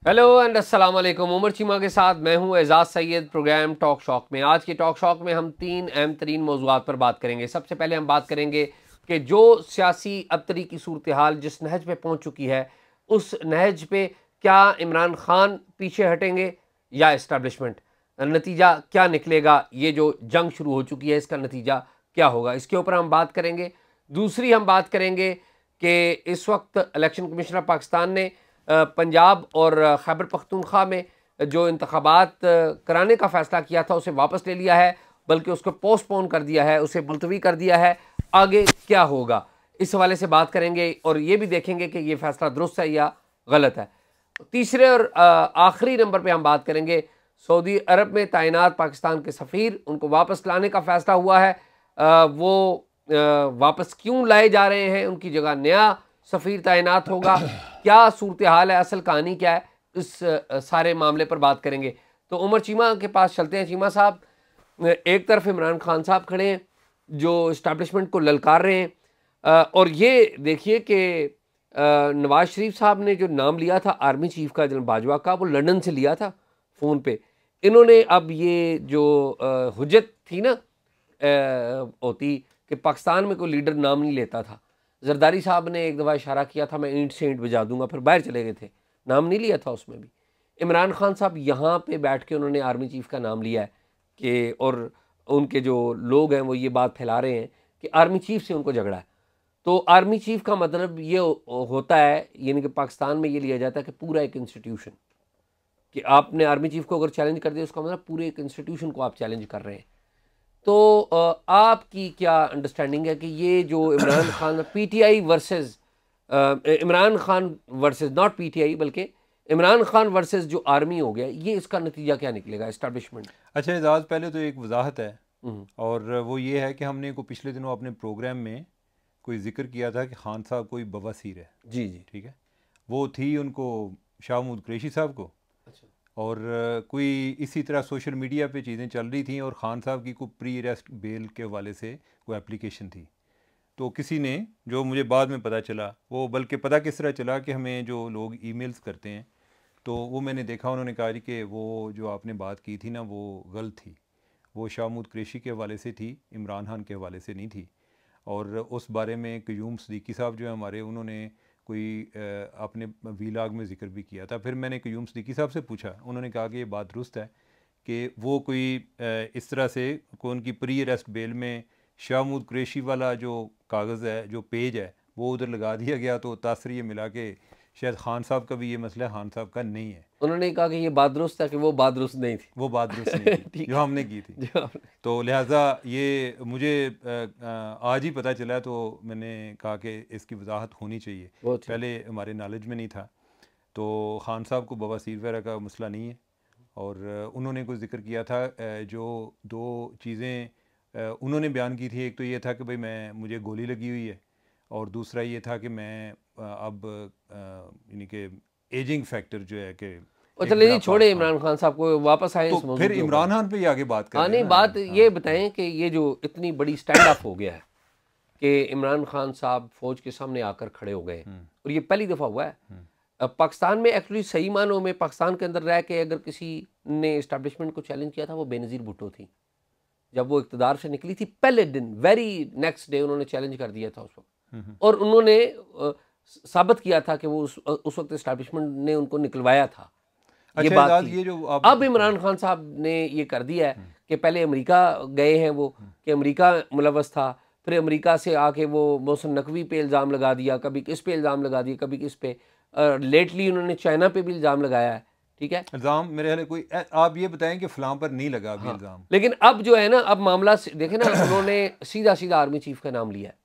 Hello and अस्सलाम वालेकुम। उमर चीमा के साथ मैं हूं Aijaz Syed, programme talk shock में। आज के टॉक शॉक में हम तीन अहम तरीन मौज़ूआत पर बात करेंगे। सबसे पहले हम बात करेंगे कि जो सियासी अबतरी की सूरत हाल जिस नहज पे पहुंच चुकी है, उस नहज पे क्या इमरान खान पीछे हटेंगे या इस्टेब्लिशमेंट, नतीजा क्या निकलेगा। ये जो जंग शुरू हो चुकी है इसका नतीजा क्या होगा, इसके ऊपर हम बात करेंगे। दूसरी हम बात करेंगे कि इस वक्त इलेक्शन कमिश्नर पाकिस्तान ने पंजाब और खैबर पख्तूनख्वा में जो इंतखाबात कराने का फ़ैसला किया था उसे वापस ले लिया है, बल्कि उसको पोस्टपोन कर दिया है, उसे मुलतवी कर दिया है। आगे क्या होगा इस हवाले से बात करेंगे और ये भी देखेंगे कि ये फ़ैसला दुरुस्त है या गलत है। तीसरे और आखिरी नंबर पे हम बात करेंगे सऊदी अरब में तैनात पाकिस्तान के सफ़ीर, उनको वापस लाने का फ़ैसला हुआ है। वो वापस क्यों लाए जा रहे हैं, उनकी जगह नया सफ़ीर तैनात होगा, क्या सूरत हाल है, असल कहानी क्या है, इस सारे मामले पर बात करेंगे। तो उमर चीमा के पास चलते हैं। चीमा साहब, एक तरफ इमरान खान साहब खड़े हैं जो इस्टेब्लिशमेंट को ललकार रहे हैं, और ये देखिए कि नवाज शरीफ साहब ने जो नाम लिया था आर्मी चीफ का जनरल बाजवा का, वो लंदन से लिया था फ़ोन पे। इन्होंने अब ये जो हुज्जत थी ना होती कि पाकिस्तान में कोई लीडर नाम नहीं लेता था, जरदारी साहब ने एक दफ़ा इशारा किया था मैं ईंट से ईंट बजा दूंगा, फिर बाहर चले गए थे, नाम नहीं लिया था उसमें भी। इमरान खान साहब यहाँ पे बैठ के उन्होंने आर्मी चीफ का नाम लिया है कि, और उनके जो लोग हैं वो ये बात फैला रहे हैं कि आर्मी चीफ से उनको झगड़ा है। तो आर्मी चीफ का मतलब ये होता है, यानी कि पाकिस्तान में ये लिया जाता है कि पूरा एक इंस्टीट्यूशन, कि आपने आर्मी चीफ को अगर चैलेंज कर दिया उसका मतलब पूरे एक इंस्टीट्यूशन को आप चैलेंज कर रहे हैं। तो आपकी क्या अंडरस्टैंडिंग है कि ये जो Imran Khan PTI versus Imran Khan versus not PTI बल्कि इमरान खान वर्सेस जो आर्मी हो गया, ये इसका नतीजा क्या निकलेगा एस्टेब्लिशमेंट? अच्छा एजाज, पहले तो एक वजाहत है, और वो ये है कि हमने को पिछले दिनों अपने प्रोग्राम में कोई जिक्र किया था कि खान साहब कोई बवासीर है। जी जी, ठीक है, वो थी उनको शाह महमूद कुरैशी साहब को। अच्छा, और कोई इसी तरह सोशल मीडिया पे चीज़ें चल रही थी और ख़ान साहब की कोई प्री अरेस्ट बेल के हवाले से कोई एप्लीकेशन थी। तो किसी ने, जो मुझे बाद में पता चला, वो बल्कि पता किस तरह चला कि हमें जो लोग ईमेल्स करते हैं, तो वो मैंने देखा, उन्होंने कहा जी कि वो जो आपने बात की थी ना वो गलत थी, वो शाह महमूद कुरैशी के हवाले से थी, इमरान खान के हवाले से नहीं थी। और उस बारे में क्यूम सदीकी साहब जो है हमारे, उन्होंने कोई अपने वीलाग में ज़िक्र भी किया था। फिर मैंने क्यूम सदीकी साहब से पूछा, उन्होंने कहा कि ये बात दुरुस्त है कि वो कोई इस तरह से कोई उनकी प्री अरेस्ट बेल में शाह महमूद कुरैशी वाला जो कागज़ है, जो पेज है, वो उधर लगा दिया गया। तो तासर ये मिला कि शायद खान साहब का भी ये मसला खान साहब का नहीं है। उन्होंने कहा कि ये बात दुरुस्त है कि वो बात दुरुस्त नहीं थी। वो बात दुरुस्त नहीं थी ठीक जो हमने की थी। जो आपने, तो लिहाजा ये मुझे आज ही पता चला, तो मैंने कहा कि इसकी वजाहत होनी चाहिए, पहले हमारे नॉलेज में नहीं था। तो खान साहब को बवासीर वगैरह का मसला नहीं है, और उन्होंने कुछ जिक्र किया था, जो दो चीज़ें उन्होंने बयान की थी। एक तो ये था कि भाई मुझे गोली लगी हुई है, और दूसरा ये था कि मैं अब यानी कि एजिंग फैक्टर जो है कि और चलिए जी, छोड़े इमरान खान साहब को, वापस आए इस तो मौजूद फिर के इमरान ऊपर। खान पे ही आगे बात कर हाँ रहे हैं नहीं, ना। बात हाँ, ये बताएं कि ये जो इतनी बड़ी स्टैंड अप हो गया है कि इमरान खान साहब फौज के सामने आकर खड़े हो गए, और ये पहली दफ़ा हुआ है। अब पाकिस्तान में एक्चुअली सही मानों में पाकिस्तान के अंदर रह के अगर किसी ने इस्टेब्लिशमेंट को चैलेंज किया था वो बेनज़ीर भुट्टो थी। जब वो इक़्तिदार से निकली थी पहले दिन, वेरी नेक्स्ट डे उन्होंने चैलेंज कर दिया था उस वक्त, और उन्होंने साबित किया था कि वो उस वक्त इस्टेब्लिशमेंट ने उनको निकलवाया था। ये अच्छा बात एजाज, थी। ये जो अब इमरान खान साहब ने ये कर दिया है कि पहले अमेरिका गए हैं वो, कि अमेरिका मुलव्वस था, फिर अमेरिका से आके वो मोहसिन नकवी पे इल्ज़ाम लगा दिया, कभी किस पे इल्ज़ाम लगा दिया, कभी किस पे, लेटली उन्होंने चाइना पे भी इल्ज़ाम लगाया है। ठीक है, इल्ज़ाम मेरे ख्याल कोई आप ये बताएं कि फ़लाँ पर नहीं लगा अभी हाँ, इल्ज़ाम। लेकिन अब जो है ना, अब मामला देखे ना, उन्होंने सीधा सीधा आर्मी चीफ का नाम लिया है,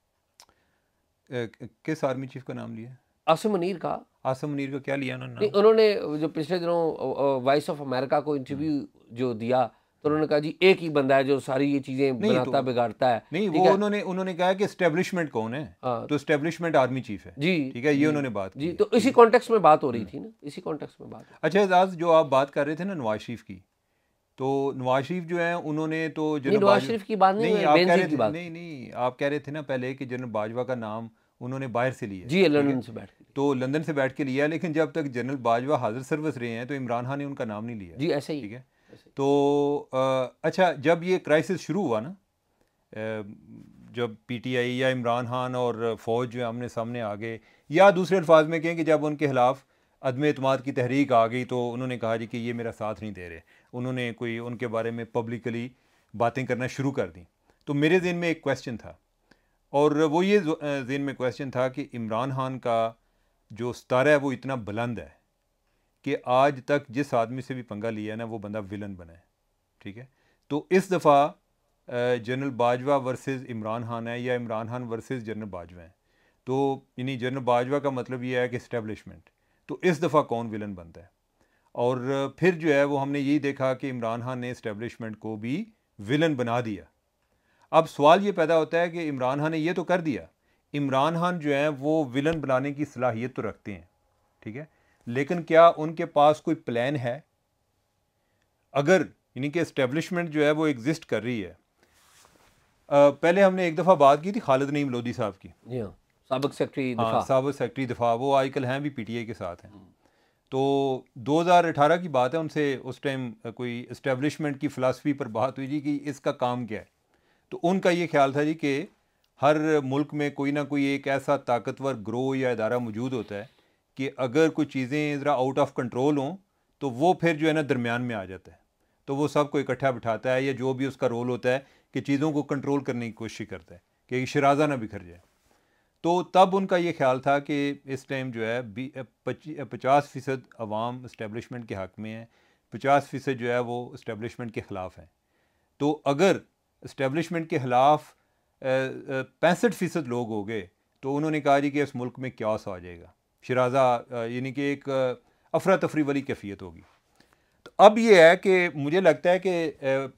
किस आर्मी चीफ का नाम लिया? आसिम मुनीर का। आसम मुनीर का क्या लिया उन्होंने नहीं, नाम? उन्होंने जो पिछले दिनों वॉइस ऑफ अमेरिका को इंटरव्यू जो दिया, तो उन्होंने कहा जी एक ही बंदा है जो सारी ये चीज़ें नहीं तो बनाता बिगाड़ता है। नहीं, ठीक वो है, उन्होंने कहा कि एस्टेब्लिशमेंट कौन है, हाँ, तो एस्टेब्लिशमेंट आर्मी चीफ है। जी ठीक है, ये जी उन्होंने बात जी, की है। तो ठीक इसी है। कॉन्टेक्स्ट में बात हो रही थी ना, इसी कॉन्टेक्स्ट में बात। अच्छा एजाज, जो आप बात कर रहे थे ना नवाज शरीफ की, तो नवाज शरीफ जो है उन्होंने तो नहीं, जनरल नवाज बाजवा, शरीफ की बात नहीं, नहीं मैं आप कह बेनजीर रहे की थे, बात। नहीं नहीं आप कह रहे थे ना पहले कि जनरल बाजवा का नाम उन्होंने बाहर से लिया जी, लंदन से बैठ के। तो लंदन से बैठ के लिया, लेकिन जब तक जनरल बाजवा हाजिर सर्विस रहे हैं तो इमरान खान ने उनका नाम नहीं लिया। जी, ऐसे ही। ठीक है। तो अच्छा, जब ये क्राइसिस शुरू हुआ ना, जब पीटीआई या इमरान खान और फ़ौज जो आमने सामने आ गए, या दूसरे अल्फाज में कहें कि जब उनके खिलाफ अदम एतमाद की तहरीक आ गई, तो उन्होंने कहा जी कि ये मेरा साथ नहीं दे रहे, उन्होंने कोई उनके बारे में पब्लिकली बातें करना शुरू कर दी। तो मेरे ज़हन में एक क्वेश्चन था, और वो ये ज़हन में क्वेश्चन था कि इमरान खान का जो स्तर है वो इतना बुलंद है कि आज तक जिस आदमी से भी पंगा लिया है ना, वो बंदा विलन बना है। ठीक है। तो इस दफ़ा जनरल बाजवा वर्सेस इमरान खान है, या इमरान खान वर्सेस जनरल बाजवा है। तो यानी जनरल बाजवा का मतलब ये है कि इस्टेब्लिशमेंट, तो इस दफ़ा कौन विलन बनता है? और फिर जो है वो हमने यही देखा कि इमरान खान ने इस्टेब्लिशमेंट को भी विलन बना दिया। अब सवाल ये पैदा होता है कि इमरान खान ने ये तो कर दिया, इमरान खान जो है वो विलन बनाने की सलाहियत तो रखते हैं, ठीक है, लेकिन क्या उनके पास कोई प्लान है? अगर यानी कि इस्टेब्लिशमेंट जो है वो एग्जिस्ट कर रही है, पहले हमने एक दफ़ा बात की थी खालिद नईम लोधी साहब की, साबिक सेक्रेटरी दिफा। साबिक सेक्रेटरी दिफा, वो आजकल हैं भी पीटीआई के साथ हैं। तो 2018 की बात है, उनसे उस टाइम कोई इस्टेब्लिशमेंट की फ़िलासफ़ी पर बात हुई जी कि इसका काम क्या है। तो उनका ये ख्याल था जी कि हर मुल्क में कोई ना कोई एक ऐसा ताकतवर ग्रोह या इदारा मौजूद होता है कि अगर कोई चीज़ें ज़रा आउट ऑफ कंट्रोल हों तो वो फिर जो है ना दरमियान में आ जाता है, तो वो सबको इकट्ठा बिठाता है, या जो भी उसका रोल होता है कि चीज़ों को कंट्रोल करने की कोशिश करता है कि शराजा ना बिखर जाए। तो तब उनका ये ख्याल था कि इस टाइम जो है 50% अवाम इस्टेब्लिशमेंट के हक़ में है, 50% जो है वो इस्टेब्लिशमेंट के ख़िलाफ़ हैं। तो अगर इस्टेब्लिशमेंट के ख़िलाफ़ 65% लोग हो गए तो उन्होंने कहा जी कि इस मुल्क में क्यास आ जाएगा, शराजा यानी कि एक अफरा तफरी वाली कैफियत होगी। तो अब ये है कि मुझे लगता है कि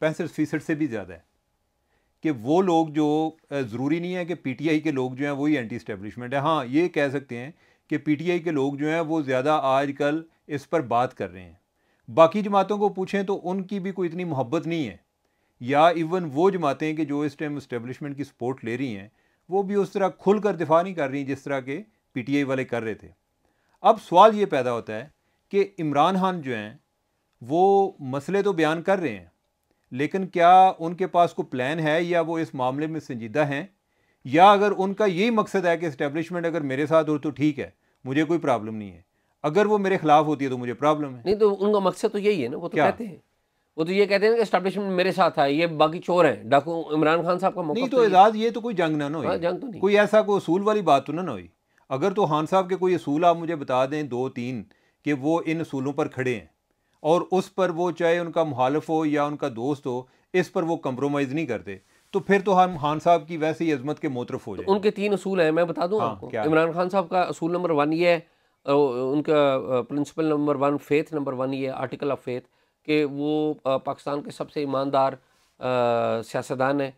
65% से भी ज़्यादा है कि वो लोग जो, ज़रूरी नहीं है कि पीटीआई के लोग जो हैं वही एंटी इस्टेब्लिशमेंट है। हाँ, ये कह सकते हैं कि पीटीआई के लोग जो हैं वो ज़्यादा आजकल इस पर बात कर रहे हैं। बाकी जमातों को पूछें तो उनकी भी कोई इतनी मोहब्बत नहीं है, या इवन वो जमातें कि जो इस टाइम इस्टेब्लिशमेंट की सपोर्ट ले रही हैं वो भी उस तरह खुल कर दिफा नहीं कर रही जिस तरह के पीटीआई वाले कर रहे थे। अब सवाल ये पैदा होता है कि इमरान खान जो हैं वो मसले तो बयान कर रहे हैं, लेकिन क्या उनके पास कोई प्लान है, या वो इस मामले में संजीदा हैं, या अगर उनका यही मकसद है कि इस्टेब्लिशमेंट अगर मेरे साथ हो तो ठीक है, मुझे कोई प्रॉब्लम नहीं है, अगर वो मेरे खिलाफ होती है तो मुझे प्रॉब्लम है। नहीं, तो उनका मकसद तो यही है ना, वो तो कहते हैं, वो तो ये कहते हैं कि एस्टेब्लिशमेंट मेरे साथ है, ये बाकी चोर हैं, डाकू। इमरान खान साहब का मौका नहीं, तो एजाज ये तो कोई जंग ना हुई। जंग तो नहीं, कोई ऐसा कोई असूल वाली बात तो ना हुई। अगर तो खान साहब के कोई असूल आप मुझे बता दें 2-3 कि वो इन असूलों पर खड़े हैं और उस पर वो चाहे उनका मुखालिफ हो या उनका दोस्त हो, इस पर वो कंप्रोमाइज़ नहीं करते, तो फिर तो हम खान साहब की वैसे ही अजमत के मोतरफ हो जाए। उनके 3 असूल हैं, मैं बता दूं आपको। इमरान खान साहब का असूल नंबर 1 ये है, उनका प्रिंसिपल नंबर 1 फेथ, नंबर 1 ये आर्टिकल ऑफ फेथ, कि वो पाकिस्तान के सबसे ईमानदार सियासतदान है,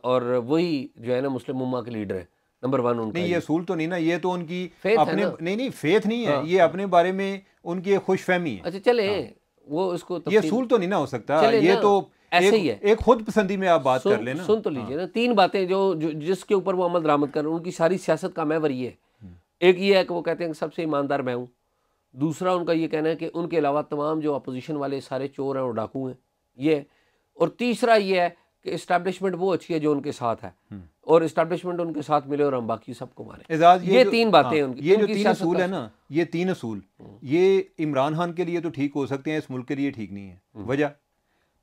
और वही जो है ना मुस्लिम उम्मा के लीडर है। नंबर 1 उनका। नहीं, ये असूल तो नहीं ना, ये तो उनकी अपने, नहीं फेथ नहीं है, ये अपने बारे में उनकी एक खुशफहमी है। अच्छा चले, वो इसको ये असूल तो नहीं ना हो सकता, ये तो ऐसे ही है, एक खुद पसंदी में आप बात कर लेना। सुन तो लीजिए ना, 3 बातें जो जिसके ऊपर वो अमल दरामद कर रहे हैं, उनकी सारी सियासत का महवर ये है। एक ये है कि वो कहते हैं कि सबसे ईमानदार मैं हूँ। दूसरा उनका ये कहना है कि उनके अलावा तमाम जो अपोजिशन वाले सारे चोर हैं और डाकू हैं, ये। और तीसरा ये है कि इस्टेब्लिशमेंट वो अच्छी है जो उनके साथ है, और इस्टेब्लिशमेंट उनके साथ मिले और हम बाकी सबको मारें। ये 3 बातें उनकी। ये जो 3 असूल है ना, ये 3 असूल, ये इमरान खान के लिए तो ठीक हो सकते हैं, इस मुल्क के लिए ठीक नहीं है। वजह,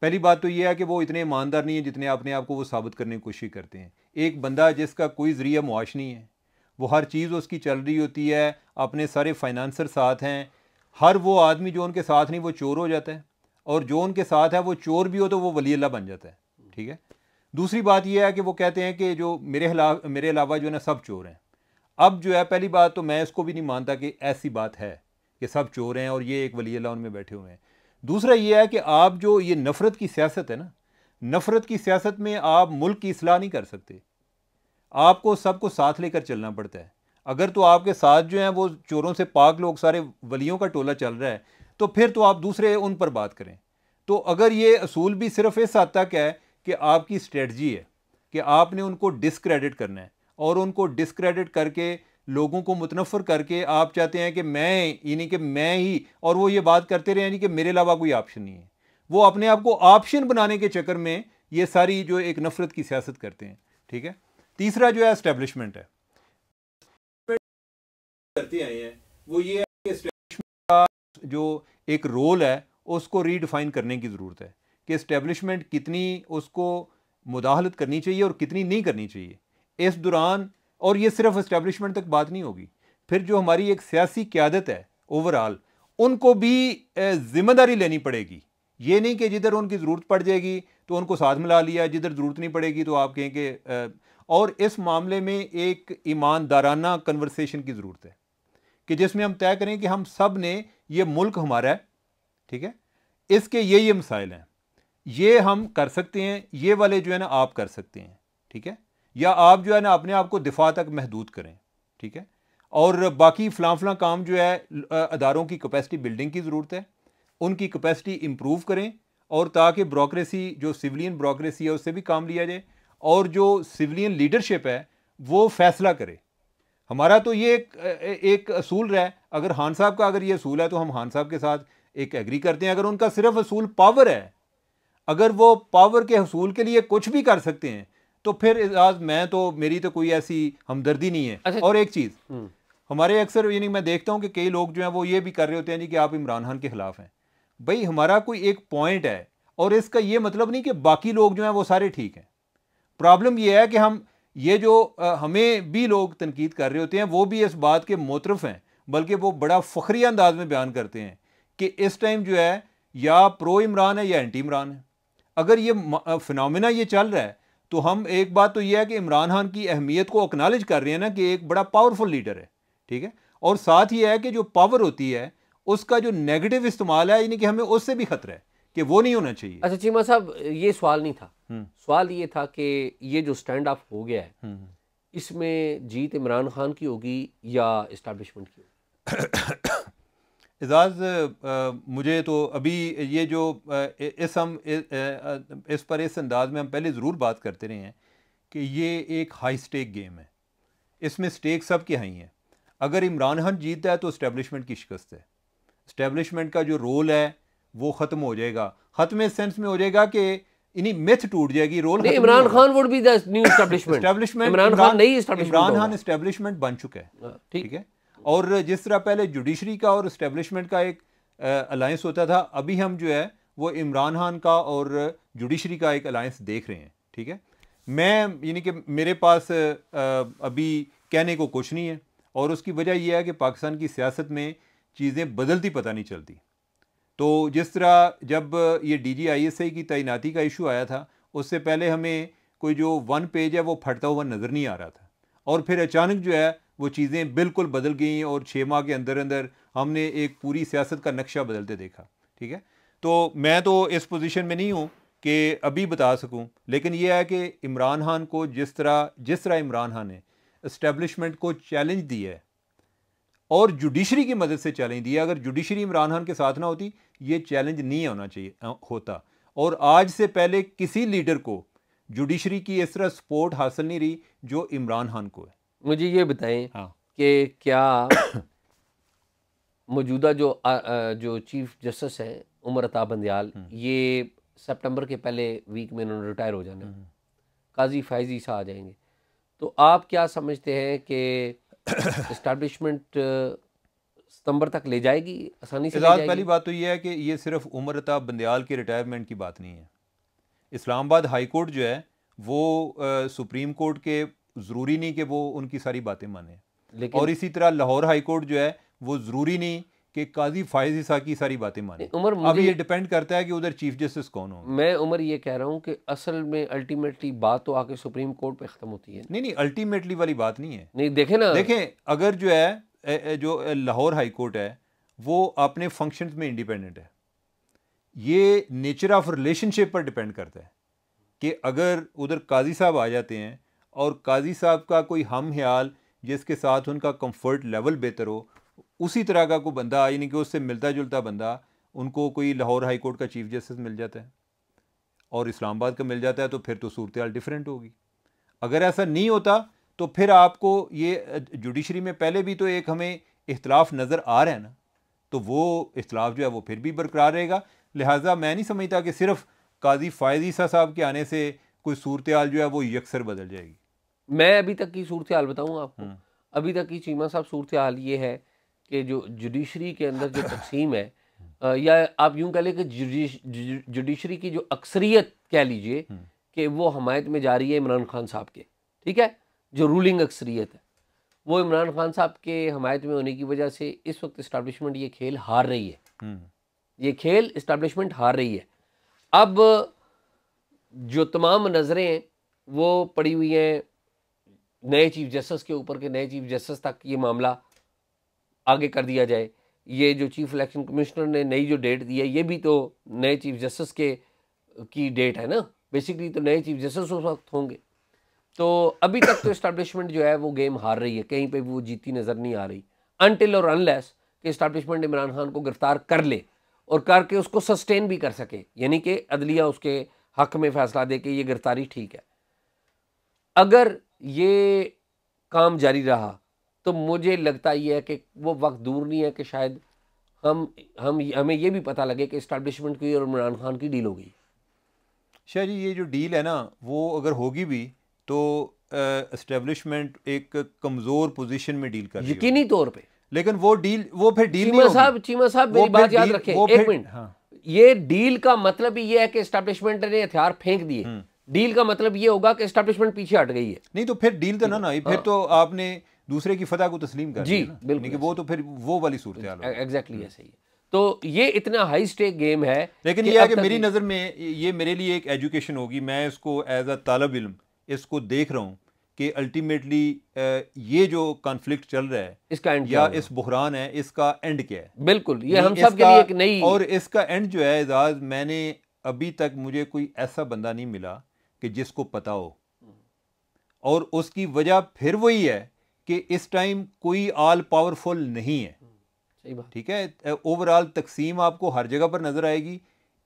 पहली बात तो ये है कि वो इतने ईमानदार नहीं है जितने अपने आप को वो साबित करने की कोशिश करते हैं। एक बंदा जिसका कोई ज़रिया मुआश नहीं है, वो हर चीज़ उसकी चल रही होती है, अपने सारे फाइनेंसर साथ हैं, हर वो आदमी जो उनके साथ नहीं वो चोर हो जाता है, और जो उनके साथ है वो चोर भी हो तो वो वली अल्लाह बन जाता है। ठीक है। दूसरी बात यह है कि वो कहते हैं कि जो मेरे अलावा जो है ना सब चोर हैं। अब जो है, पहली बात तो मैं इसको भी नहीं मानता कि ऐसी बात है कि सब चोर हैं और ये एक वली अल्लाह उनमें बैठे हुए हैं। दूसरा ये है कि आप जो ये नफ़रत की सियासत है ना, नफ़रत की सियासत में आप मुल्क की इस्लाह नहीं कर सकते, आपको सबको साथ लेकर चलना पड़ता है। अगर तो आपके साथ जो हैं वो चोरों से पाक लोग, सारे वलियों का टोला चल रहा है, तो फिर तो आप दूसरे उन पर बात करें। तो अगर ये असूल भी सिर्फ इस हद तक है कि आपकी स्ट्रेटजी है कि आपने उनको डिस्क्रेडिट करना है, और उनको डिस्क्रेडिट करके, लोगों को मुतनफ़र करके आप चाहते हैं कि मैं ही, और वो ये बात करते रहे यानी कि मेरे अलावा कोई ऑप्शन नहीं है। वो अपने आप को ऑप्शन बनाने के चक्कर में ये सारी जो एक नफरत की सियासत करते हैं। ठीक है। तीसरा जो है एस्टेब्लिशमेंट है, करते आए हैं वो ये है कि एस्टेब्लिशमेंट का जो एक रोल है उसको रीडिफाइन करने की ज़रूरत है कि एस्टेब्लिशमेंट कितनी उसको मुदाखलत करनी चाहिए और कितनी नहीं करनी चाहिए इस दौरान। और ये सिर्फ एस्टेब्लिशमेंट तक बात नहीं होगी, फिर जो हमारी एक सियासी क़यादत है ओवरऑल, उनको भी जिम्मेदारी लेनी पड़ेगी। ये नहीं कि जिधर उनकी ज़रूरत पड़ जाएगी तो उनको साथ मिला लिया, जिधर ज़रूरत नहीं पड़ेगी तो आप कहें कि और इस मामले में एक ईमानदाराना कन्वर्सेशन की ज़रूरत है कि जिसमें हम तय करें कि हम सब ने, ये मुल्क हमारा है, ठीक है, इसके ये मसाइल हैं, ये हम कर सकते हैं, ये वाले जो है ना आप कर सकते हैं, ठीक है, या आप जो है ना अपने आप को दिफा तक महदूद करें, ठीक है, और बाकी फलां काम जो है अदारों की कैपेसिटी बिल्डिंग की ज़रूरत है, उनकी कैपेसिटी इम्प्रूव करें, और ताकि ब्रोक्रेसी जो सिविलियन ब्रोक्रेसी है उससे भी काम लिया जाए, और जो सिविलियन लीडरशिप है वो फैसला करे। हमारा तो ये एक असूल रहा है, अगर खान साहब का अगर ये असूल है तो हम खान साहब के साथ एक एग्री करते हैं। अगर उनका सिर्फ असूल पावर है, अगर वो पावर के हसूल के लिए कुछ भी कर सकते हैं तो फिर आज मेरी तो कोई ऐसी हमदर्दी नहीं है। अच्छा। और एक चीज़ हमारे अक्सर यानी मैं देखता हूं कि कई लोग जो हैं वो ये भी कर रहे होते हैं जी कि आप इमरान खान के खिलाफ हैं। भाई हमारा कोई एक पॉइंट है, और इसका ये मतलब नहीं कि बाकी लोग जो हैं वो सारे ठीक हैं। प्रॉब्लम ये है कि हम ये जो हमें भी लोग तनकीद कर रहे होते हैं वो भी इस बात के मोतरफ हैं, बल्कि वो बड़ा फखरिया अंदाज में बयान करते हैं कि इस टाइम जो है या प्रो इमरान है या एंटी इमरान है। अगर ये फिनोमिना ये चल रहा है तो हम, एक बात तो ये है कि इमरान खान की अहमियत को एक्नॉलेज कर रहे हैं ना कि एक बड़ा पावरफुल लीडर है, ठीक है, और साथ ही है कि जो पावर होती है उसका जो नेगेटिव इस्तेमाल है यानी कि हमें उससे भी खतरा है कि वो नहीं होना चाहिए। अच्छा चीमा साहब, ये सवाल नहीं था, सवाल ये था कि ये जो स्टैंड ऑफ हो गया है इसमें जीत इमरान खान की होगी या इस्टेब्लिशमेंट की होगी? एजाज, मुझे तो अभी ये जो इस पर इस अंदाज में हम पहले ज़रूर बात करते रहे हैं कि ये एक हाई स्टेक गेम है, इसमें स्टेक सब के हाई हैं। अगर इमरान खान जीतता है तो इस्टेब्लिशमेंट की शिकस्त है, इस्टेब्लिशमेंट का जो रोल है वो ख़त्म हो जाएगा। ख़त्म इस सेंस में हो जाएगा कि इन्हीं मिथ टूट जाएगी, role Imran Khan would be the new establishment. Imran Khan नहीं, इमरान खान एस्टेब्लिशमेंट बन चुका है, ठीक है। और जिस तरह पहले जुडिशरी का और एस्टेब्लिशमेंट का एक अलायंस होता था, अभी हम जो है वो इमरान खान का और जुडिशरी का एक अलायंस देख रहे हैं, ठीक है। मैं यानी कि मेरे पास अभी कहने को कुछ नहीं है, और उसकी वजह यह है कि पाकिस्तान की सियासत में चीज़ें बदलती पता नहीं चलती। तो जिस तरह जब ये DGISI की तैनाती का इशू आया था, उससे पहले हमें कोई जो 1 पेज है वो फटता हुआ नज़र नहीं आ रहा था, और फिर अचानक जो है वो चीज़ें बिल्कुल बदल गई और 6 माह के अंदर अंदर हमने एक पूरी सियासत का नक्शा बदलते देखा, ठीक है। तो मैं तो इस पोजीशन में नहीं हूँ कि अभी बता सकूँ, लेकिन यह है कि इमरान खान को जिस तरह इमरान खान ने इस्टेब्लिशमेंट को चैलेंज दिया है और जुडिशरी की मदद से चैलेंज दिया, अगर जुडिशरी इमरान खान के साथ ना होती ये चैलेंज नहीं होना चाहिए होता। और आज से पहले किसी लीडर को जुडिशरी की इस तरह सपोर्ट हासिल नहीं रही जो इमरान खान को है। मुझे ये बताएं हाँ कि क्या मौजूदा जो चीफ जस्टिस है उमर अता बंदयाल, ये सितंबर के पहले वीक में उन्होंने रिटायर हो जाना, काजी फैज़ ईसा आ जाएंगे, तो आप क्या समझते हैं कि इस्टेब्लिशमेंट सितंबर तक ले जाएगी, आसानी से ले जाएगी? पहली बात तो ये है कि ये सिर्फ उमर अता बंदयाल के रिटायरमेंट की बात नहीं है। इस्लामाबाद हाई कोर्ट जो है वो सुप्रीम कोर्ट के ज़रूरी नहीं कि वो उनकी सारी बातें माने, और इसी तरह लाहौर हाई कोर्ट जो है वो ज़रूरी नहीं कि काजी फैज़ ईसा की सारी बातें माने। अब ये डिपेंड करता है कि उधर चीफ जस्टिस कौन हो। मैं उमर ये कह रहा हूँ कि असल में अल्टीमेटली बात तो आके सुप्रीम कोर्ट पे ख़त्म होती है। नहीं, अल्टीमेटली वाली बात नहीं है। नहीं, देखें अगर जो है जो लाहौर हाई कोर्ट है वो अपने फंक्शंस में इंडिपेंडेंट है, ये नेचर ऑफ रिलेशनशिप पर डिपेंड करता है कि अगर उधर काजी साहब आ जाते हैं और काजी साहब का कोई हम ख्याल जिसके साथ उनका कंफर्ट लेवल बेहतर हो, उसी तरह का कोई बंदा यानी कि उससे मिलता जुलता बंदा उनको कोई लाहौर हाई कोर्ट का चीफ जस्टिस मिल जाता है और इस्लामाबाद का मिल जाता है, तो फिर तो सूरत हाल डिफरेंट होगी। अगर ऐसा नहीं होता तो फिर आपको ये जुडिशरी में पहले भी तो एक हमें इख्तलाफ नज़र आ रहा है ना, तो वो इख्तलाफ जो है वो फिर भी बरकरार रहेगा। लिहाजा मैं नहीं समझता कि सिर्फ काजी फ़ायज़ ईसा साहब के आने से कोई सूरत हाल जो है वो यकसर बदल जाएगी। मैं अभी तक की सूरत हाल बताऊँ आपको, अभी तक की चीमा साहब सूरत हाल ये है कि जो जुडिशरी के अंदर जो तकसीम है, या आप यूं कह लें कि जुडिशरी की जो अक्सरियत कह लीजिए कि वो हमायत में जा रही है इमरान खान साहब के, ठीक है, जो रूलिंग अक्सरियत है वो इमरान खान साहब के हमायत में होने की वजह से इस वक्त इस्टेब्लिशमेंट ये खेल हार रही है, ये खेल इस्टेब्लिशमेंट हार रही है। अब जो तमाम नज़रें वो पड़ी हुई हैं नए चीफ जस्टिस के ऊपर के नए चीफ जस्टिस तक ये मामला आगे कर दिया जाए। ये जो चीफ इलेक्शन कमिश्नर ने नई जो डेट दी है ये भी तो नए चीफ जस्टिस के की डेट है ना, बेसिकली तो नए चीफ जस्टिस उस वक्त होंगे। तो अभी तक तो इस्टेब्लिशमेंट जो है वो गेम हार रही है, कहीं पे भी वो जीती नज़र नहीं आ रही, अनटिल और अनलेस कि इस्टेब्लिशमेंट इमरान खान को गिरफ्तार कर ले और करके उसको सस्टेन भी कर सके, यानी कि अदलिया उसके हक में फैसला दे कि ये गिरफ्तारी ठीक है। अगर ये काम जारी रहा तो मुझे लगता ही है कि वो वक्त दूर नहीं है कि शायद हमें ये भी पता लगे कि इस्टेब्लिशमेंट की और इमरान खान की डील हो गई। शाह जी, ये जो डील है ना वो अगर होगी भी तो इस्टेब्लिशमेंट एक कमज़ोर पोजीशन में डील कर रही है यकीनी तौर पे, लेकिन वो फिर डील नहीं होगी। चीमा साहब मेरी बात याद रखें एक मिनट। हाँ। ये डील का मतलब ही ये है कि एस्टेब्लिशमेंट ने हथियार फेंक दिए, डील का मतलब ये होगा कि एस्टेब्लिशमेंट पीछे हट गई है। नहीं तो फिर डील तो ना फिर तो आपने दूसरे की फतह को तस्लीम कर जी दिया, बिल्कुल, कि वो तो फिर वो वाली सूरत हाल है। एग्जैक्टली ऐसे ही है। तो ये इतना हाई स्टेक गेम है, लेकिन ये है कि मेरी नज़र में ये मेरे लिए एक एजुकेशन होगी। मैं इसको एज अ तालब इल्म इसको देख रहा हूँ कि अल्टीमेटली ये जो कॉन्फ्लिक्ट चल रहा है इसका एंड या इस बुहरान है, इसका एंड क्या है। बिल्कुल ये हम सब के लिए एक नई, और इसका एंड जो है एजाज, मैंने अभी तक मुझे कोई ऐसा बंदा नहीं मिला कि जिसको पता हो, और उसकी वजह फिर वही है कि इस टाइम कोई ऑल पावरफुल नहीं है। सही बात, ठीक है, ओवरऑल तकसीम आपको हर जगह पर नजर आएगी।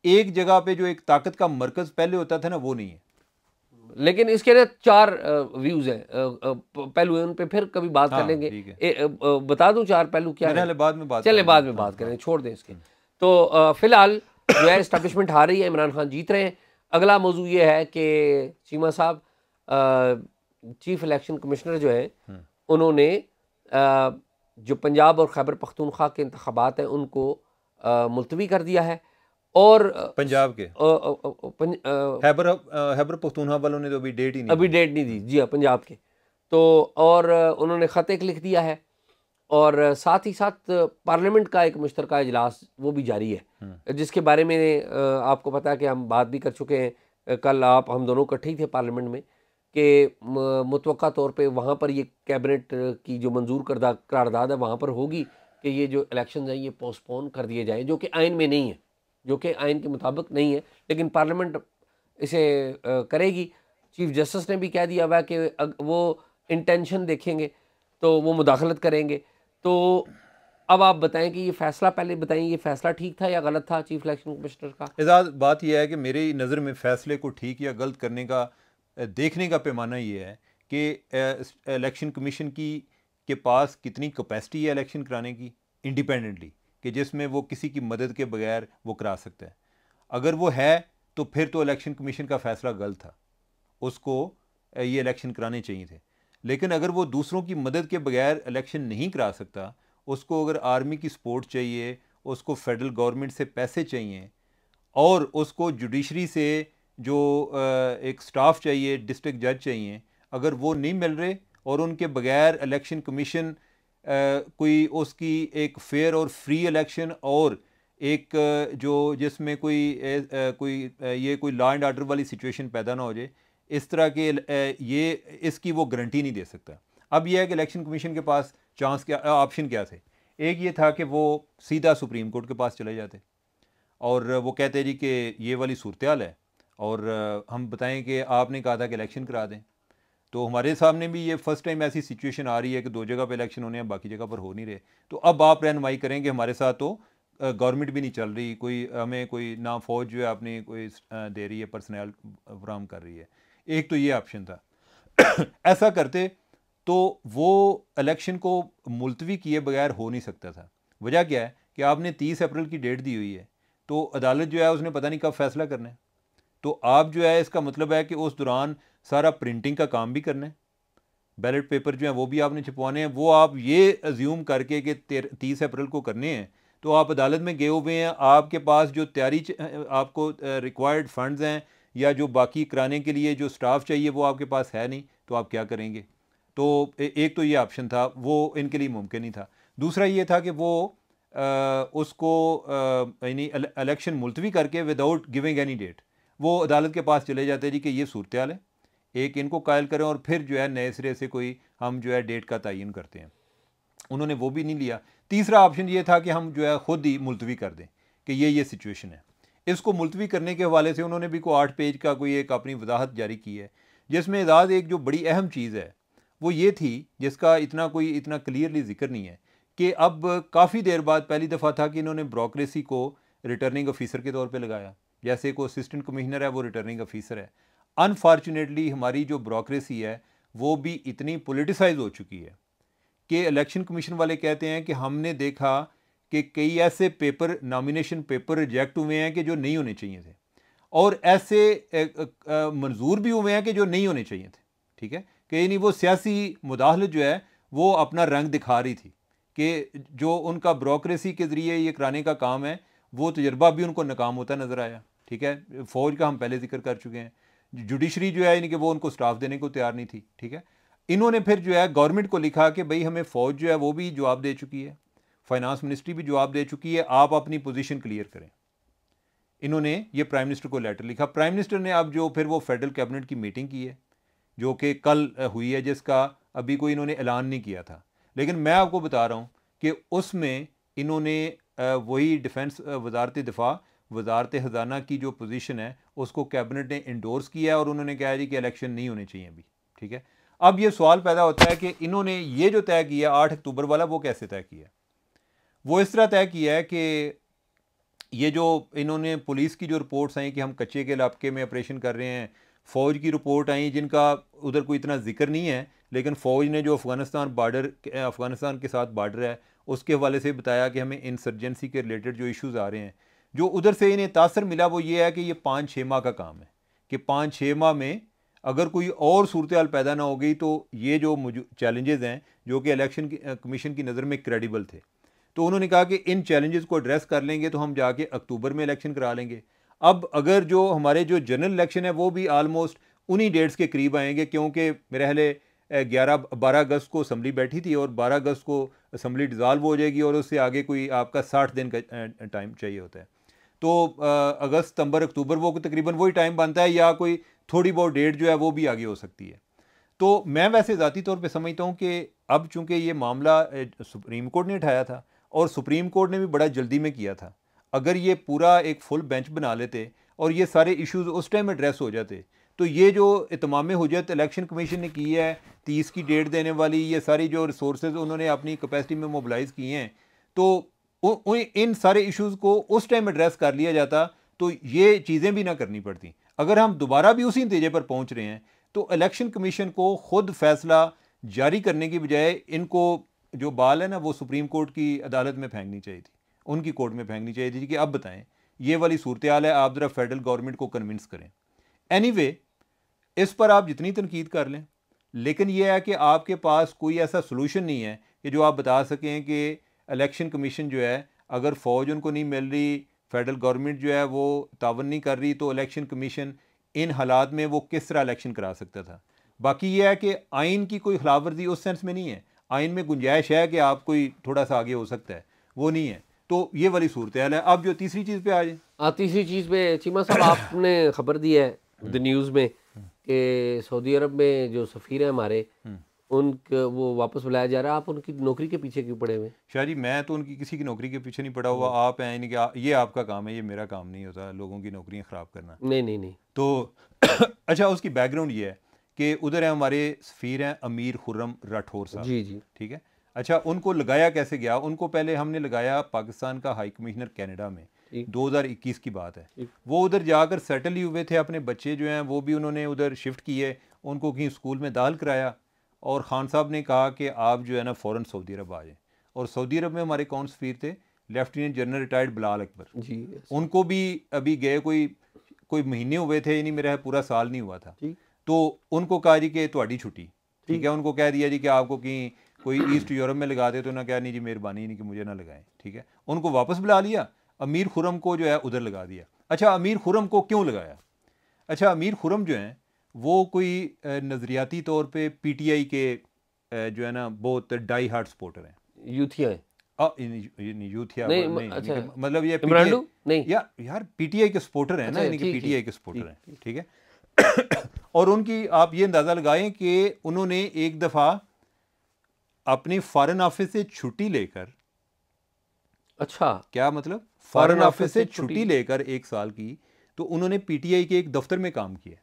एक जगह पे जो एक ताकत का मरकज पहले होता था ना, वो नहीं है। लेकिन इसके ना 4 व्यूज हैं, पहलू हैं, उन पे फिर कभी बात कर लेंगे। बता दूं 4 पहलू क्या है? बाद में बात चले बाद में बात करेंगे, छोड़ दें इसके। तो फिलहाल जो है इस्टेब्लिशमेंट हार रही है, इमरान खान जीत रहे हैं। अगला मौजू ये है कि चीमा साहब चीफ इलेक्शन कमिश्नर जो है उन्होंने जो पंजाब और खैबर पख्तूनख्वा के इंतखाबात हैं उनको मुलतवी कर दिया है, और पंजाब के खैबर पख्तूनख्वा वालों ने तो अभी डेट ही नहीं दी। जी हाँ, पंजाब के। तो और उन्होंने ख़त एक लिख दिया है, और साथ ही साथ पार्लियामेंट का एक मुश्तरका इजलास वो भी जारी है, जिसके बारे में आपको पता है कि हम बात भी कर चुके हैं। कल हम दोनों इकट्ठे ही थे पार्लियामेंट में कि मुतवक्का तौर पे वहाँ पर ये कैबिनेट की जो मंजूर करदा करारदाद है वहाँ पर होगी कि ये जो इलेक्शन हैं ये पोस्टपोन कर दिए जाएँ, जो कि आइन में नहीं है, जो कि आइन के मुताबिक नहीं है, लेकिन पार्लियामेंट इसे करेगी। चीफ जस्टिस ने भी कह दिया हुआ है कि वो इंटेंशन देखेंगे तो वो मुदाखलत करेंगे। तो अब आप बताएं कि ये फैसला, पहले बताएं ये फैसला ठीक था या गलत था चीफ इलेक्शन कमिश्नर का? एजाज, बात यह है कि मेरी नज़र में फ़ैसले को ठीक या गलत करने का देखने का पैमाना ये है कि इलेक्शन कमीशन के पास कितनी कैपेसिटी है इलेक्शन कराने की इंडिपेंडेंटली, कि जिसमें वो किसी की मदद के बगैर वो करा सकता है। अगर वो है तो फिर तो इलेक्शन कमीशन का फ़ैसला गलत था, उसको ये इलेक्शन कराने चाहिए थे। लेकिन अगर वो दूसरों की मदद के बगैर इलेक्शन नहीं करा सकता, उसको अगर आर्मी की सपोर्ट चाहिए, उसको फेडरल गवर्नमेंट से पैसे चाहिए, और उसको जुडिशरी से जो एक स्टाफ चाहिए, डिस्ट्रिक्ट जज चाहिए, अगर वो नहीं मिल रहे और उनके बगैर इलेक्शन कमीशन कोई उसकी एक फेयर और फ्री इलेक्शन और एक जो जिसमें कोई लॉ एंड ऑर्डर वाली सिचुएशन पैदा ना हो जाए, इस तरह के ये इसकी वो गारंटी नहीं दे सकता। अब यह है कि इलेक्शन कमीशन के पास ऑप्शन क्या थे। एक ये था कि वो सीधा सुप्रीम कोर्ट के पास चले जाते और वो कहते जी कि ये वाली सूरत हाल है और हम बताएं कि आपने कहा था कि इलेक्शन करा दें। तो हमारे सामने भी ये फर्स्ट टाइम ऐसी सिचुएशन आ रही है कि 2 जगह पे इलेक्शन होने हैं, बाकी जगह पर हो नहीं रहे। तो अब आप रहनुमाई करेंगे, हमारे साथ तो गवर्नमेंट भी नहीं चल रही, कोई हमें कोई ना फौज जो है अपनी कोई दे रही है, पर्सनल फराम कर रही है। एक तो ये ऑप्शन था। ऐसा करते तो वो इलेक्शन को मुलतवी किए बगैर हो नहीं सकता था। वजह क्या है कि आपने 30 अप्रैल की डेट दी हुई है, तो अदालत जो है उसने पता नहीं कब फैसला करना है। तो आप जो है, इसका मतलब है कि उस दौरान सारा प्रिंटिंग का काम भी करना है, बैलेट पेपर जो है वो भी आपने छपवाने हैं। वो आप ये अज्यूम करके कि 30 अप्रैल को करने हैं, तो आप अदालत में गए हुए हैं, आपके पास जो तैयारी आपको रिक्वायर्ड फंड्स हैं या जो बाकी कराने के लिए जो स्टाफ चाहिए वो आपके पास है नहीं, तो आप क्या करेंगे? तो एक तो ये ऑप्शन था, वो इनके लिए मुमकिन नहीं था। दूसरा ये था कि वो उसको यानी इलेक्शन मुलतवी करके विदाउट गिविंग एनी डेट वो अदालत के पास चले जाते जी कि ये सूरत हाल है, एक इनको कायल करें और फिर जो है नए सिरे से कोई हम जो है डेट का तयन करते हैं। उन्होंने वो भी नहीं लिया। तीसरा ऑप्शन ये था कि हम जो है ख़ुद ही मुलतवी कर दें कि ये सिचुएशन है। इसको मुलतवी करने के हवाले से उन्होंने भी कोई 8 पेज का कोई एक अपनी वजाहत जारी की है, जिसमें एजाज एक जो बड़ी अहम चीज़ है वो ये थी, जिसका इतना क्लियरली जिक्र नहीं है, कि अब काफ़ी देर बाद पहली दफ़ा था कि इन्होंने ब्रोक्रेसी को रिटर्निंग ऑफिसर के तौर पे लगाया। जैसे कोई असिस्टेंट कमिश्नर है वो रिटर्निंग ऑफिसर है। अनफॉर्चुनेटली हमारी जो ब्रोक्रेसी है वो भी इतनी पोलिटिसाइज हो चुकी है कि इलेक्शन कमीशन वाले कहते हैं कि हमने देखा कि कई ऐसे पेपर, नॉमिनेशन पेपर रिजेक्ट हुए हैं कि जो नहीं होने चाहिए थे, और ऐसे मंजूर भी हुए हैं कि जो नहीं होने चाहिए थे। ठीक है, कि नहीं वो सियासी मुदाखलत जो है वो अपना रंग दिखा रही थी कि जो उनका ब्रोक्रेसी के ज़रिए ये कराने का काम है वो तजर्बा भी उनको नाकाम होता नज़र आया। ठीक है, फ़ौज का हम पहले जिक्र कर चुके हैं। जुडिशरी जो है यानी कि वो उनको स्टाफ देने को तैयार नहीं थी। ठीक है, इन्होंने फिर जो है गवर्नमेंट को लिखा कि भाई हमें फ़ौज जो है वो भी जवाब दे चुकी है, फाइनेंस मिनिस्ट्री भी जवाब दे चुकी है, आप अपनी पोजीशन क्लियर करें। इन्होंने ये प्राइम मिनिस्टर को लेटर लिखा। प्राइम मिनिस्टर ने अब जो फिर वो फेडरल कैबिनेट की मीटिंग की है जो कि कल हुई है, जिसका अभी कोई इन्होंने ऐलान नहीं किया था, लेकिन मैं आपको बता रहा हूँ कि उसमें इन्होंने वही डिफेंस वजारत दिफा, वजारत ख़जाना की जो पोजीशन है उसको कैबिनेट ने इंडोर्स किया है और उन्होंने कहा जी कि इलेक्शन नहीं होने चाहिए अभी। ठीक है, अब ये सवाल पैदा होता है कि इन्होंने ये जो तय किया 8 अक्टूबर वाला, वो कैसे तय किया? वो इस तरह तय किया है कि ये जो इन्होंने पुलिस की जो रिपोर्ट्स आई कि हम कच्चे के इलाके में ऑपरेशन कर रहे हैं, फ़ौज की रिपोर्ट आई जिनका उधर कोई इतना जिक्र नहीं है, लेकिन फ़ौज ने जो अफ़गानिस्तान के साथ बॉर्डर है उसके हवाले से बताया कि हमें इंसर्जेंसी के रिलेटेड जो इश्यूज़ आ रहे हैं, जो उधर से इन्हें तासर मिला वो ये है कि ये 5-6 माह का काम है, कि 5-6 माह में अगर कोई और सूरत हाल पैदा ना हो गई तो ये जो चैलेंजेस हैं जो कि इलेक्शन कमीशन की नज़र में क्रेडिबल थे, तो उन्होंने कहा कि इन चैलेंजेस को एड्रेस कर लेंगे तो हम जाके अक्टूबर में इलेक्शन करा लेंगे। अब अगर जो हमारे जो जनरल इलेक्शन है वो भी आलमोस्ट उन्हीं डेट्स के करीब आएंगे, क्योंकि मेरे ख्याल 12 अगस्त को असम्बली बैठी थी और 12 अगस्त को असम्बली डिज़ाल्व हो जाएगी और उससे आगे कोई आपका 60 दिन का टाइम चाहिए होता है। तो अगस्त, सितंबर, अक्टूबर वो तकरीबन वही टाइम बनता है, या कोई थोड़ी बहुत डेट जो है वो भी आगे हो सकती है। तो मैं वैसे ज़ाती तौर पे समझता हूँ कि अब चूँकि ये मामला सुप्रीम कोर्ट ने उठाया था और सुप्रीम कोर्ट ने भी बड़ा जल्दी में किया था, अगर ये पूरा एक फुल बेंच बना लेते और ये सारे इश्यूज उस टाइम एड्रेस हो जाते, तो ये जो इत्माम हुज्जत इलेक्शन कमीशन ने की है 30 की डेट देने वाली, ये सारी जो रिसोर्सेज उन्होंने अपनी कैपेसिटी में मोबिलाइज़ किए हैं, तो इन सारे इश्यूज़ को उस टाइम एड्रेस कर लिया जाता तो ये चीज़ें भी ना करनी पड़ती। अगर हम दोबारा भी उसी नतीजे पर पहुँच रहे हैं तो इलेक्शन कमीशन को ख़ुद फैसला जारी करने की बजाय इनको जो बाल है ना वो सुप्रीम कोर्ट की अदालत में फेंकनी चाहिए थी, उनकी कोर्ट में फेंकनी चाहिए थी कि अब बताएं ये वाली सूरत हाल है, आप ज़रा फेडरल गवर्नमेंट को कन्विंस करें। एनीवे, इस पर आप जितनी तनकीद कर लें, लेकिन यह है कि आपके पास कोई ऐसा सोल्यूशन नहीं है कि जो आप बता सकें कि इलेक्शन कमीशन जो है, अगर फ़ौज उनको नहीं मिल रही, फेडरल गवर्नमेंट जो है वो तावन नहीं कर रही, तो इलेक्शन कमीशन इन हालात में वो किस तरह इलेक्शन करा सकता था। बाकी ये है कि आइन की कोई खिलाफ वर्जी उस सेंस में नहीं है, आइन में गुंजाइश है कि आप कोई थोड़ा सा आगे हो सकता है, वो नहीं है। तो ये वाली सूरत हाल है। अब जो तीसरी चीज़ पे आ जाए, तीसरी चीज़ पे चीमा साहब आपने खबर दी है द न्यूज़ में कि सऊदी अरब में जो सफ़ीर हैं हमारे, उनके वो वापस बुलाया जा रहा है, आप उनकी नौकरी के पीछे क्यों पड़े हुए? शाह जी, मैं तो उनकी किसी की नौकरी के पीछे नहीं पड़ा हुआ। आप हैं, यानी कि ये आपका काम है, ये मेरा काम नहीं होता लोगों की नौकरियां ख़राब करना। नहीं तो अच्छा, उसकी बैकग्राउंड ये है कि उधर है हमारे सफ़ीर हैं अमीर खुर्रम राठौर साहब। जी। ठीक है, अच्छा, उनको लगाया कैसे गया? उनको पहले हमने लगाया पाकिस्तान का हाई कमिश्नर कनाडा में, 2021 की बात है। वो उधर जाकर सेटल ही हुए थे, अपने बच्चे जो हैं वो भी उन्होंने उधर शिफ्ट किए, उनको कहीं स्कूल में दाखिल कराया और ख़ान साहब ने कहा कि आप जो है ना फ़ौरन सऊदी अरब आ जाएं। और सऊदी अरब में हमारे कौन सफ़ीर थे? Lieutenant general retired Bilal Akbar ji. उनको भी अभी गए कोई महीने हुए थे, यानी मेरा पूरा साल नहीं हुआ था। तो उनको कहा जी कि ਤੁਹਾਡੀ छुट्टी, ठीक है, उनको कह दिया जी कि आपको कहीं कोई ईस्ट यूरोप में लगा दे, तो ना क्या नहीं जी मेहरबानी नहीं कि मुझे ना लगाएं, ठीक है। उनको वापस बुला लिया, अमीर खुरम को जो है उधर लगा दिया। अच्छा, अमीर खुरम को क्यों लगाया? अच्छा, अमीर खुरम जो हैं वो कोई नज़रियाती तौर पे पीटीआई के जो है ना बहुत डाई हार्ट सपोर्टर हैं, यूथिया है यूथिया नहीं, अच्छा मतलब ये इमरान नहीं यार पीटीआई के सपोर्टर हैं ना, यानी कि पीटीआई के सपोर्टर हैं, ठीक है। और उनकी आप ये अंदाज़ा लगाएं कि उन्होंने एक दफ़ा अपने फॉरेन ऑफिस से छुट्टी लेकर, अच्छा क्या मतलब, फॉरेन ऑफिस से छुट्टी लेकर 1 साल की, तो उन्होंने पीटीआई के एक दफ्तर में काम किया।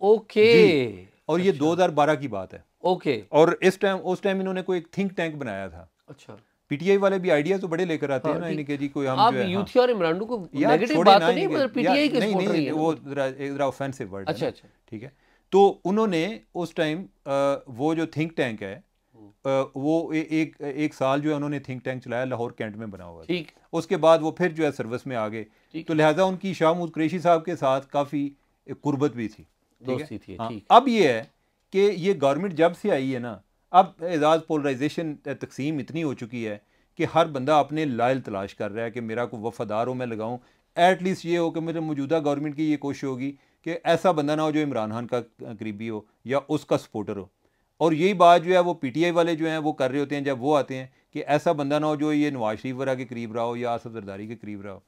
ओके जी, और ये अच्छा। 2012 की बात है। ओके। और उस टाइम इन्होंने कोई एक थिंक टैंक बनाया था। अच्छा, पीटीआई वाले भी आइडिया तो बड़े लेकर आते हैं ना, यानी कि जी कोई हम आप जो है यूथिया और इमरान को यार नेगेटिव छोड़े बात ना, तो नहीं, मगर पीटीआई के सपोर्टर ही है वो जरा ऑफेंसिव वर्ड है अच्छा ना, अच्छा, ठीक है। तो उन्होंने उस टाइम वो जो थिंक टैंक है वो एक साल जो है उन्होंने थिंक टैंक चलाया, लाहौर कैंट में बना हुआ था। उसके बाद वो फिर जो है सर्विस में आ गए, तो लिहाजा उनकी शाह महमूद कुरैशी साहब के साथ काफ़ी कुर्बत भी थी, ठीक है। हाँ, अब ये है कि ये गवर्नमेंट जब से आई है ना, अब एजाज पोलराइजेशन तकसीम इतनी हो चुकी है कि हर बंदा अपने लायल तलाश कर रहा है कि मेरा को वफादार हो मैं लगाऊं। एटलीस्ट ये हो कि मेरे मौजूदा गवर्नमेंट की ये कोशिश होगी कि ऐसा बंदा ना हो जो इमरान खान का करीबी हो या उसका सपोर्टर हो। और यही बात जो है वो पीटीआई वाले जो हैं वो कर रहे होते हैं जब वो आते हैं कि ऐसा बंदा ना हो जो ये नवाज शरीफ वगैरह के करीब रहा हो या आसफ जरदारी के करीब रहा हो।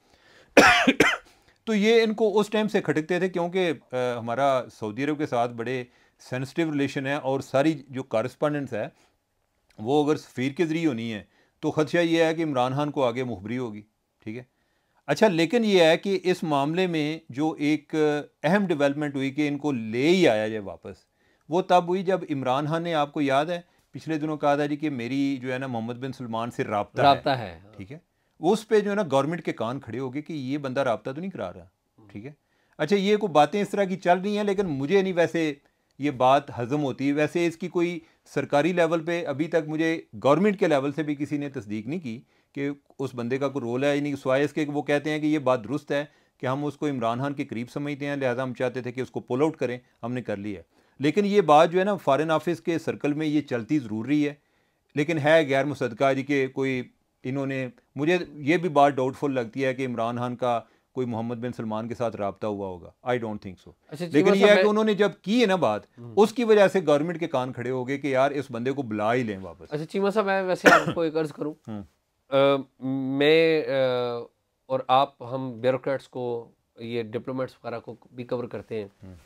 तो ये इनको उस टाइम से खटकते थे क्योंकि हमारा सऊदी अरब के साथ बड़े सेंसिटिव रिलेशन है, और सारी जो कॉरेस्पॉन्डेंस है वो अगर सफ़ीर के ज़रिए होनी है तो ख़दशा ये है कि इमरान खान को आगे मुखबरी होगी, ठीक है। अच्छा, लेकिन ये है कि इस मामले में जो एक अहम डेवलपमेंट हुई कि इनको ले ही आया जाए वापस, वो तब हुई जब इमरान खान ने, आपको याद है पिछले दिनों कहा था जी कि मेरी जो है ना मोहम्मद बिन सलमान से राब्ता है, ठीक है। उस पे जो है ना गवर्नमेंट के कान खड़े हो गए कि ये बंदा राब्ता तो नहीं करा रहा, ठीक है। अच्छा, ये कोई बातें इस तरह की चल रही हैं, लेकिन मुझे नहीं वैसे ये बात हजम होती है। वैसे इसकी कोई सरकारी लेवल पे अभी तक मुझे गवर्नमेंट के लेवल से भी किसी ने तस्दीक नहीं की कि उस बंदे का कोई रोल है या नहीं, सिवाय इसके वो कहते हैं कि ये बात दुरुस्त है कि हम उसको इमरान खान के करीब समझते हैं, लिहाजा हम चाहते थे कि उसको पुल आउट करें, हमने कर लिया। लेकिन ये बात जो है ना फॉरेन ऑफिस के सर्कल में ये चलती ज़रूर रही है, लेकिन है गैर मुसद्दका जी के कोई इन्होंने, मुझे ये भी बात डाउटफुल लगती है कि इमरान खान का कोई मोहम्मद बिन सलमान के साथ राब्ता हुआ होगा। I don't think so. लेकिन ये है कि उन्होंने जब की है ना बात, उसकी वजह से गवर्नमेंट के कान खड़े हो गए कि यार इस बंदे को बुला ही लें वापस। अच्छा चीमा साहब, मैं वैसे आपको एक अर्ज करूं, मैं और आप, हम ब्यूरोक्रेट्स को, ये डिप्लोमेट्स वगैरह को भी कवर करते हैं।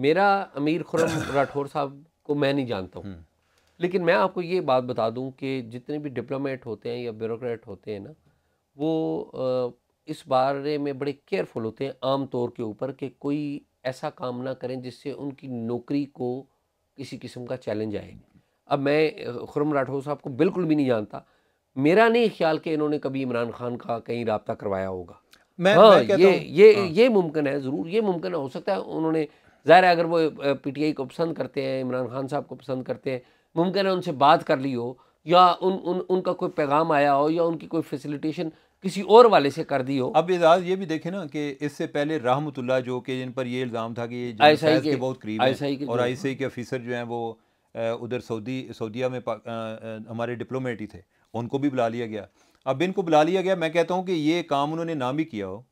मेरा अमीर खुरम राठौर साहब को मैं नहीं जानता हूँ, लेकिन मैं आपको ये बात बता दूं कि जितने भी डिप्लोमेट होते हैं या ब्यूरोक्रेट होते हैं ना, वो इस बारे में बड़े केयरफुल होते हैं आम तौर के ऊपर कि कोई ऐसा काम ना करें जिससे उनकी नौकरी को किसी किस्म का चैलेंज आए। अब मैं खुरम राठौर साहब को बिल्कुल भी नहीं जानता, मेरा नहीं ख्याल कि इन्होंने कभी इमरान खान का कहीं राब्ता करवाया होगा। मैं ये मुमकिन है, ज़रूर ये मुमकिन हो सकता है उन्होंने, ज़ाहिर है अगर वो पीटीआई को पसंद करते हैं, इमरान खान साहब को पसंद करते हैं, मुमकिन है उनसे बात कर ली हो, या उनका कोई पैगाम आया हो, या उनकी कोई फैसिलिटेशन किसी और वाले से कर दी हो। अब एजाज ये भी देखे ना कि इससे पहले रहमतुल्लाह जो कि जिन पर ये इल्ज़ाम था कि ये जनरल के बहुत करीब हैं और आईएसआई के ऑफिसर जो हैं वो उधर सऊदीया में हमारे डिप्लोमेट ही थे, उनको भी बुला लिया गया। अब इनको बुला लिया गया, मैं कहता हूँ कि ये काम उन्होंने ना भी किया हो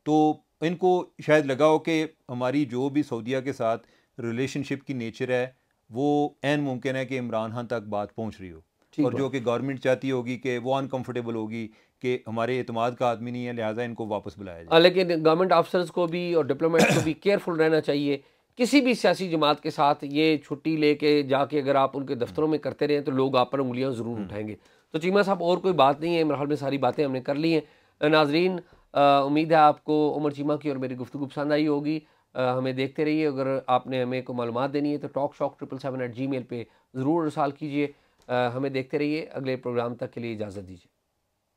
तो इनको शायद लगा हो कि हमारी जो भी सऊदीया के साथ रिलेशनशिप की नेचर है वो ऐन मुमकिन है कि इमरान खान तक बात पहुँच रही हो, और जो कि गवर्नमेंट चाहती होगी कि वो अनकंफर्टेबल होगी कि हमारे एतमाद का आदमी नहीं है, लिहाजा इनको वापस बुलाया जाए। लेकिन गवर्नमेंट ऑफिसर्स को भी और डिप्लोमेट्स को भी केयरफुल रहना चाहिए। किसी भी सियासी जमात के साथ ये छुट्टी लेके जाके अगर आप उनके दफ्तरों में करते रहें तो लोग आप पर उंगलियां ज़रूर उठाएंगे। तो चीमा साहब, और कोई बात नहीं है, मेरे हाल में सारी बातें हमने कर ली हैं। नाजरीन, उम्मीद है आपको उमर चीमा की और मेरी गुफ्तगू पसंद आई होगी। हमें देखते रहिए। अगर आपने हमें को मालूमात देनी है तो talkshop777@gmail पे ज़रूर इरसाल कीजिए। हमें देखते रहिए। अगले प्रोग्राम तक के लिए इजाज़त दीजिए।